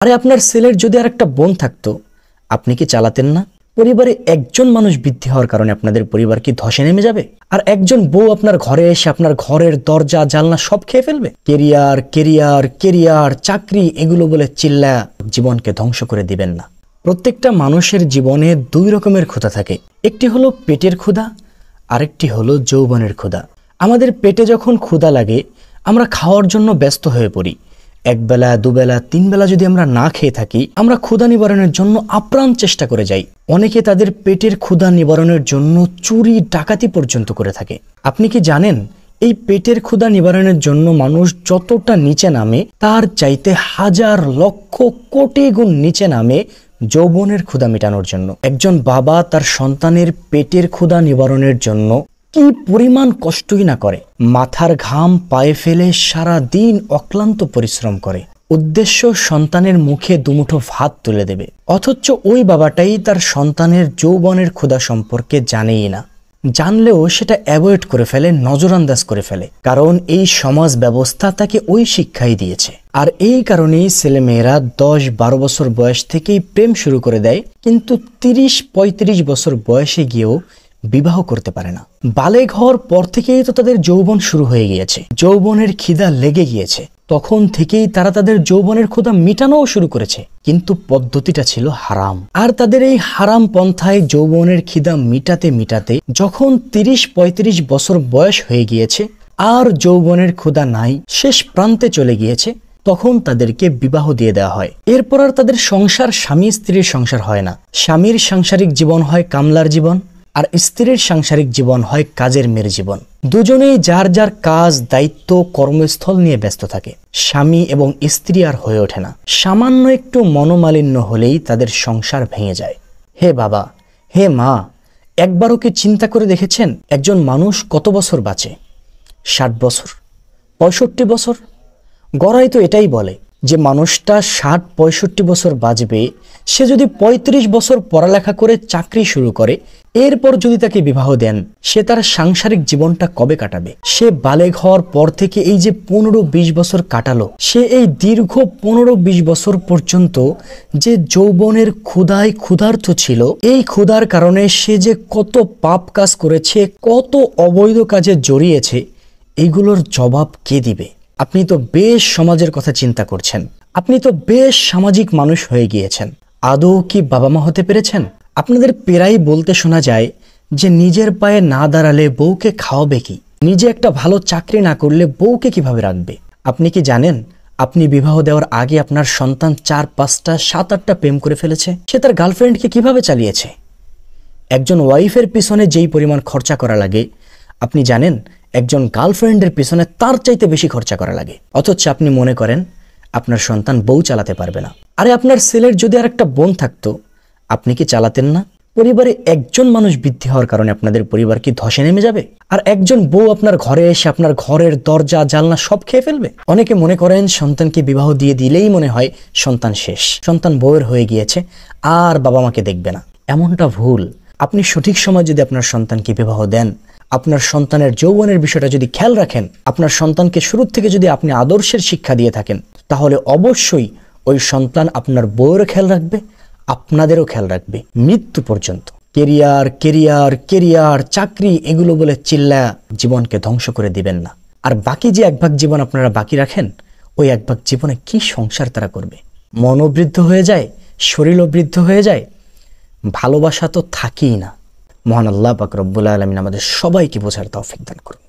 আরে আপনার ছেলের যদি আর একটা বোন থাকতো, আপনি কি চালাতেন না? পরিবারে একজন মানুষ বৃদ্ধি হওয়ার কারণে আপনাদের পরিবার কি ধসে নেমে যাবে? আর একজন বউ আপনার ঘরে এসে আপনার ঘরের দরজা জানলা সব খেয়ে ফেলবে? কেরিয়ার কেরিয়ার কেরিয়ার, চাকরি, এগুলো বলে চিল্লা জীবনকে ধ্বংস করে দিবেন না। প্রত্যেকটা মানুষের জীবনে দুই রকমের ক্ষুধা থাকে, একটি হলো পেটের ক্ষুধা, আরেকটি হলো যৌবনের ক্ষুধা। আমাদের পেটে যখন ক্ষুধা লাগে আমরা খাওয়ার জন্য ব্যস্ত হয়ে পড়ি। একবেলা দুবেলা তিনবেলা যদি আমরা না খেয়ে থাকি, আমরা ক্ষুধা নিবারণের জন্য আপ্রাণ চেষ্টা করে যাই। অনেকে তাদের পেটের ক্ষুধা নিবারণের জন্য চুরি ডাকাতি পর্যন্ত করে থাকে। আপনি কি জানেন এই পেটের ক্ষুধা নিবারণের জন্য মানুষ যতটা নিচে নামে তার চাইতে হাজার লক্ষ কোটি গুণ নিচে নামে যৌবনের ক্ষুধা মেটানোর জন্য? একজন বাবা তার সন্তানের পেটের ক্ষুধা নিবারণের জন্য কি পরিমাণ কষ্টই না করে, মাথার ঘাম পায়ে ফেলে সারা দিন অক্লান্ত পরিশ্রম করে, উদ্দেশ্য সন্তানের মুখে দুমুঠো ভাত তুলে দেবে। অথচ ওই বাবাটাই তার সন্তানের যৌবনের ক্ষুধা সম্পর্কে জানেই না, জানলেও সেটা অ্যাভয়েড করে ফেলে, নজরআন্দাজ করে ফেলে, কারণ এই সমাজ ব্যবস্থা তাকে ওই শিক্ষাই দিয়েছে। আর এই কারণেই ছেলেমেয়েরা 10-12 বছর বয়স থেকেই প্রেম শুরু করে দেয়, কিন্তু 30-35 বছর বয়সে গিয়েও বিবাহ করতে পারে না। বালেগ হওয়ার পর থেকেই তো তাদের যৌবন শুরু হয়ে গিয়েছে, যৌবনের খিদা লেগে গিয়েছে। তখন থেকেই তারা তাদের যৌবনের ক্ষুধা মিটানোও শুরু করেছে, কিন্তু পদ্ধতিটা ছিল হারাম। আর তাদের এই হারাম পন্থায় যৌবনের খিদা মিটাতে মিটাতে যখন 30-35 বছর বয়স হয়ে গিয়েছে, আর যৌবনের ক্ষুধা নাই, শেষ প্রান্তে চলে গিয়েছে, তখন তাদেরকে বিবাহ দিয়ে দেওয়া হয়। এরপর আর তাদের সংসার স্বামী স্ত্রীর সংসার হয় না। স্বামীর সাংসারিক জীবন হয় কামলার জীবন, আর স্ত্রীর সাংসারিক জীবন হয় কাজের মেয়ের জীবন। দুজনেই যার যার কাজ, দায়িত্ব, কর্মস্থল নিয়ে ব্যস্ত থাকে। স্বামী এবং স্ত্রী আর হয়ে ওঠে না। সামান্য একটু মনোমালিন্য হলেই তাদের সংসার ভেঙে যায়। হে বাবা, হে মা, একবারও কি চিন্তা করে দেখেছেন একজন মানুষ কত বছর বাঁচে? 60 বছর, 65 বছর? গড়াই তো এটাই বলে যে মানুষটা 60-65 বছর বাঁচবে। সে যদি 35 বছর পড়ালেখা করে চাকরি শুরু করে, এরপর যদি তাকে বিবাহ দেন, সে তার সাংসারিক জীবনটা কবে কাটাবে? সে বালেগ হওয়ার পর থেকে এই যে 15-20 বছর কাটালো, সে এই দীর্ঘ 15-20 বছর পর্যন্ত যে যৌবনের ক্ষুধায় ক্ষুধার্ত ছিল, এই ক্ষুধার কারণে সে যে কত পাপ কাজ করেছে, কত অবৈধ কাজে জড়িয়েছে, এইগুলোর জবাব কে দিবে? আপনি তো বেশ সমাজের কথা চিন্তা করছেন, আপনি তো বেশ সামাজিক মানুষ হয়ে গিয়েছেন। আদৌ কি বাবা মা হতে পেরেছেন? আপনাদের প্রায়ই বলতে শোনা যায় যে নিজের পায়ে না দাঁড়ালে বউকে খাওয়াবে কি? নিজে একটা ভালো চাকরি না করলে বউকে কিভাবে রাখবে? আপনি কি জানেন আপনি বিবাহ দেওয়ার আগে আপনার সন্তান 4-5টা 7-8টা প্রেম করে ফেলেছে? সে তার গার্লফ্রেন্ডকে কিভাবে চালিয়েছে? একজন ওয়াইফের পিছনে যেই পরিমাণ খরচা করা লাগে, আপনি জানেন একজন গার্লফ্রেন্ডের পিছনে তার চাইতে বেশি খরচা করা লাগে। অথচ আপনি মনে করেন আপনার সন্তান বউ চালাতে পারবে না। আরে আপনার ছেলের যদি আর একটা বোন থাকতো, আপনি কি চালাতেন না? পরিবারে একজন মানুষ বৃদ্ধি হওয়ার কারণে আপনাদের পরিবার কি ধসে নেমে যাবে? আর একজন বউ আপনার ঘরে এসে আপনার ঘরের দরজা জানলা সব খেয়ে ফেলবে? অনেকে মনে করেন সন্তানকে বিবাহ দিয়ে দিলেই মনে হয় সন্তান শেষ, সন্তান বউয়ের হয়ে গিয়েছে, আর বাবা মাকে দেখবে না। এমনটা ভুল। আপনি সঠিক সময় যদি আপনার সন্তানকে বিবাহ দেন, আপনার সন্তানের যৌবনের বিষয়টা যদি খেয়াল রাখেন, আপনার সন্তানকে শুরু থেকে যদি আপনি আদর্শের শিক্ষা দিয়ে থাকেন, তাহলে অবশ্যই ওই সন্তান আপনার বউয়েরও খেয়াল রাখবে, আপনাদেরও খেয়াল রাখবে মৃত্যু পর্যন্ত। কেরিয়ার কেরিয়ার কেরিয়ার, চাকরি, এগুলো বলে চিল্লা জীবনকে ধ্বংস করে দিবেন না। আর বাকি যে 1 ভাগ জীবন আপনারা বাকি রাখেন, ওই 1 ভাগ জীবনে কি সংসার তারা করবে? মনও বৃদ্ধ হয়ে যায়, শরীরও বৃদ্ধ হয়ে যায়, ভালোবাসা তো থাকেই না। মহান আল্লাহ পাক রব্বুল আলামিন আমাদের সবাইকে বোঝার তৌফিক দান করুন।